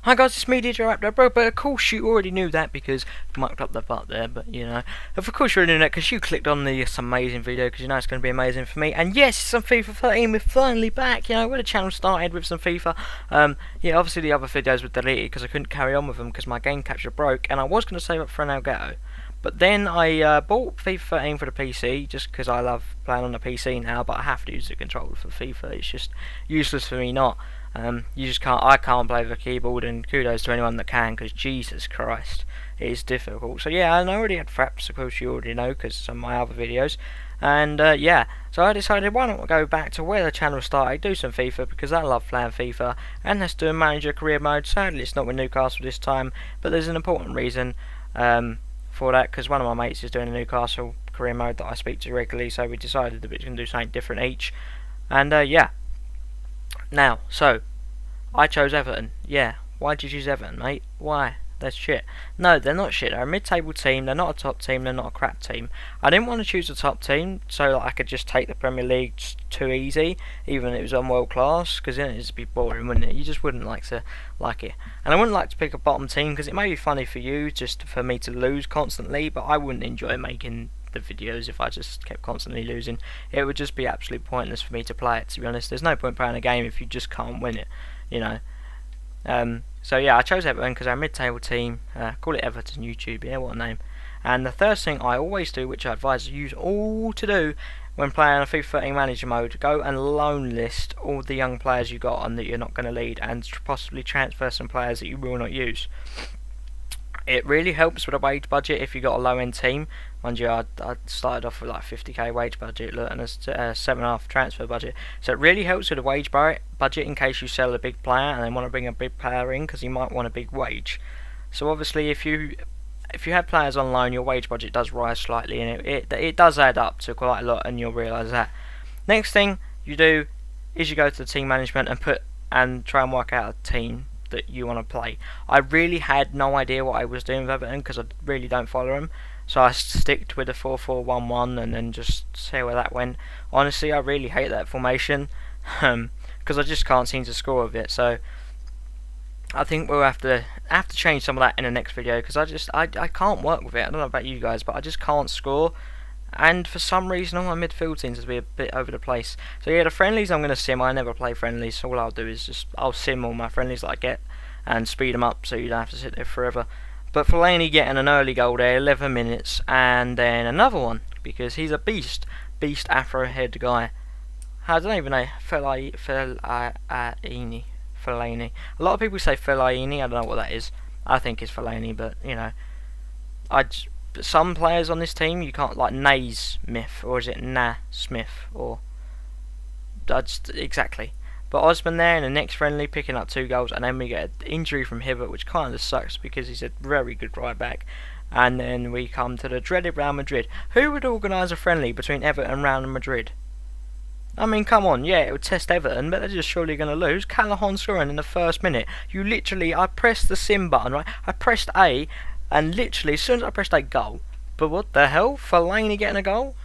Hi guys, it's me, DJ Raptor, bro, but of course you already knew that because I mucked up the butt there, but you know. Of course you already knew that because you clicked on this amazing video because you know it's going to be amazing for me. And yes, some FIFA 13, we're finally back, you know, where the channel started with some FIFA. Yeah, obviously the other videos were deleted because I couldn't carry on with them because my game capture broke, and I was going to save up for an Elgato. But then I bought FIFA 13 for the PC just because I love playing on the PC now, but I have to use the controller for FIFA. It's just useless for me not. You just can't. I can't play with a keyboard, and kudos to anyone that can, because Jesus Christ, it is difficult. So yeah, I already had fraps, of course you already know, because some of my other videos. And yeah, so I decided why not go back to where the channel started, do some FIFA because I love playing FIFA, and let's do a manager career mode. Sadly, it's not with Newcastle this time, but there's an important reason. For that, because one of my mates is doing a Newcastle career mode that I speak to regularly, so we decided that we can do something different each. And yeah, now, so I chose Everton. Yeah, why did you choose Everton, mate? Why? They're shit. No, they're not shit. They're a mid-table team. They're not a top team. They're not a crap team. I didn't want to choose a top team so that I could just take the Premier League too easy, even if it was on world class, because then it'd just be boring, wouldn't it? You just wouldn't like it. And I wouldn't like to pick a bottom team because it may be funny for you, just for me to lose constantly, but I wouldn't enjoy making the videos if I just kept constantly losing. It would just be absolutely pointless for me to play it, to be honest. There's no point playing a game if you just can't win it, you know. So yeah, I chose Everton because they're a mid-table team. Call it Everton YouTube, yeah, what a name. And the first thing I always do, which I advise you all to do when playing a FIFA 13 manager mode, go and loan list all the young players you got on that you're not going to lead, and possibly transfer some players that you will not use. It really helps with a wage budget if you got a low end team. Mind you, I started off with like 50k wage budget and a 7.5 transfer budget. So it really helps with a wage budget in case you sell a big player and then want to bring a big player in because you might want a big wage. So obviously if you have players on loan, your wage budget does rise slightly, and it does add up to quite a lot, and you'll realise that. Next thing you do is you go to the team management and try and work out a team that you want to play. I really had no idea what I was doing with Everton because I really don't follow them, so I sticked with the 4-4-1-1 and then just see where that went. Honestly, I really hate that formation because I just can't seem to score with it. So I think we'll have to change some of that in the next video because I can't work with it. I don't know about you guys, but I just can't score. And for some reason all my midfield seems to be a bit over the place. So yeah, the friendlies I'm going to sim. I never play friendlies, so all I'll do is I'll sim all my friendlies that I get and speed them up so you don't have to sit there forever. But Fellaini getting an early goal there, 11 minutes, and then another one because he's a beast afro head guy. I don't even know, Fellaini. A lot of people say Fellaini, I don't know what that is. I think it's Fellaini, but you know, some players on this team you can't, like Naismith, or is it Smith, or exactly. But Osman there in the next friendly picking up 2 goals, and then we get an injury from Hibbert, which kind of sucks because he's a very good right back. And then we come to the dreaded Real Madrid. Who would organise a friendly between Everton and Real Madrid? I mean, come on, yeah, it would test Everton, but they're just surely going to lose. Callahan scoring in the first minute. You literally, I pressed the sim button, right? I pressed A, and literally, as soon as I pressed a goal, but what the hell? Fellaini getting a goal?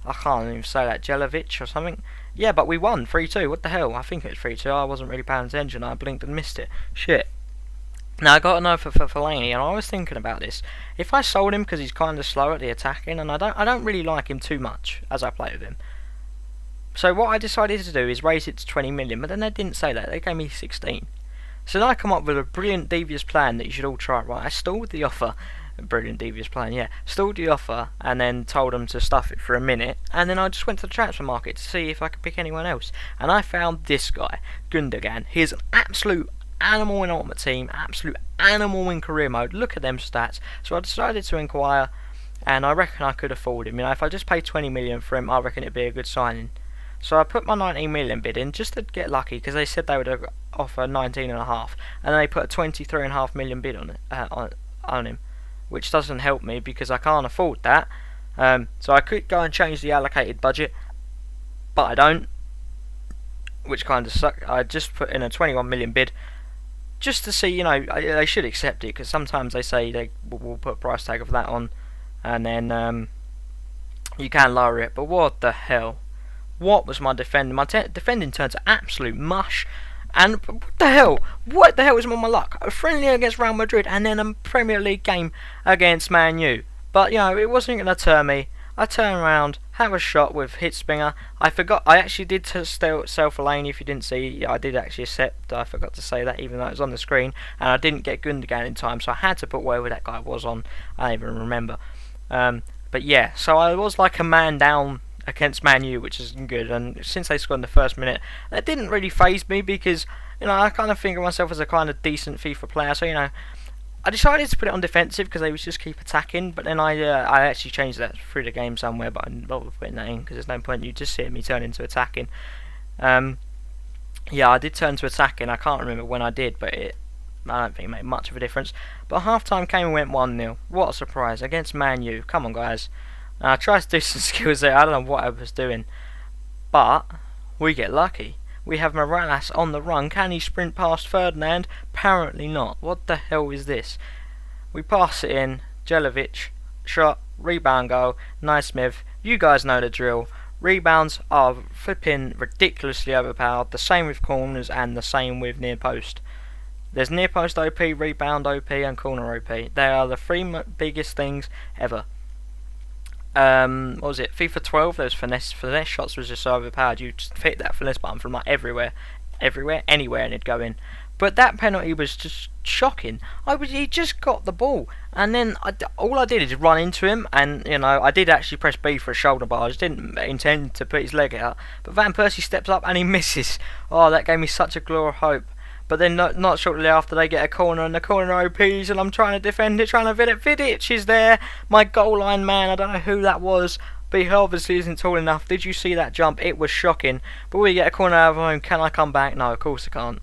I can't even say that. Jelovic or something? Yeah, but we won 3-2. What the hell? I think it was 3-2. I wasn't really paying attention. I blinked and missed it. Shit. Now, I got to know for Fellaini, and I was thinking about this. If I sold him because he's kind of slow at the attacking, and I don't really like him too much as I play with him. So what I decided to do is raise it to 20 million, but then they didn't say that. They gave me 16. So then I come up with a brilliant devious plan that you should all try. Right, I stalled the offer. A brilliant devious plan, yeah. Stalled the offer and then told them to stuff it for a minute. And then I just went to the transfer market to see if I could pick anyone else. And I found this guy, Gundogan. He's an absolute animal in Ultimate Team, absolute animal in career mode. Look at them stats. So I decided to inquire, and I reckon I could afford him. You know, if I just paid 20 million for him, I reckon it'd be a good signing. So I put my 19 million bid in just to get lucky because they said they would offer 19.5, and they put a 23.5 million bid on it on him, which doesn't help me because I can't afford that. So I could go and change the allocated budget, but I don't, which kind of sucks. I just put in a 21 million bid just to see, you know, they should accept it because sometimes they say they will put a price tag of that on, and then you can lower it. But what the hell? What was my defending? My defending turned to absolute mush. And what the hell? What the hell was my luck? A friendly against Real Madrid and then a Premier League game against Man U. But, you know, it wasn't going to turn me. I turned around, have a shot with Hitzbinger. I forgot, I actually did sell for Laney, if you didn't see. I did actually accept, I forgot to say that even though it was on the screen. And I didn't get Gundogan in time, so I had to put wherever that guy was on. I don't even remember. But yeah, so I was like a man down against Man U, which is good. And since they scored in the first minute, that didn't really faze me because, you know, I kind of think of myself as a kind of decent FIFA player. So, you know, I decided to put it on defensive because they would just keep attacking, but then I actually changed that through the game somewhere, but I didn't bother putting that in because there's no point you just seeing me turn into attacking. Yeah, I did turn to attacking. I can't remember when I did, but I don't think it made much of a difference. But half time came and went 1-0. What a surprise against Man U. Come on, guys. I tried to do some skills there. I don't know what I was doing, but we get lucky. We have Morales on the run. Can he sprint past Ferdinand? Apparently not. What the hell is this? We pass it in. Jelavic, shot, rebound goal. Naismith. You guys know the drill. Rebounds are flipping ridiculously overpowered. The same with corners and the same with near post. There's near post OP, rebound OP and corner OP. They are the three biggest things ever. What was it? FIFA 12. Those finesse shots was just so overpowered. You just hit that finesse button from like everywhere, anywhere, and it'd go in. But that penalty was just shocking. He just got the ball, and then all I did is run into him, and you know I did actually press B for a shoulder bar. I just didn't intend to put his leg out. But Van Persie steps up and he misses. Oh, that gave me such a glow of hope. But then not shortly after they get a corner and the corner OPs and I'm trying to defend it, trying to Vidic is there, my goal line man, I don't know who that was, but he obviously isn't tall enough. Did you see that jump? It was shocking. But we get a corner out of home, can I come back? No, of course I can't.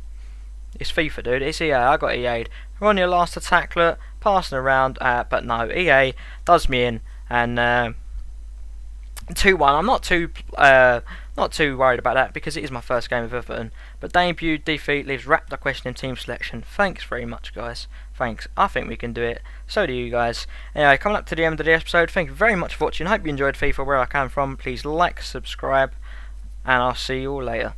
It's FIFA, dude, it's EA, I got EA'd. We're on your last attacklet, passing around, but no, EA does me in, and 2-1. I'm not too worried about that because it is my first game of Everton. But debut defeat leaves wrapped the question in team selection. Thanks very much, guys. Thanks. I think we can do it. So do you guys. Anyway, coming up to the end of the episode. Thank you very much for watching. Hope you enjoyed FIFA where I came from. Please like, subscribe, and I'll see you all later.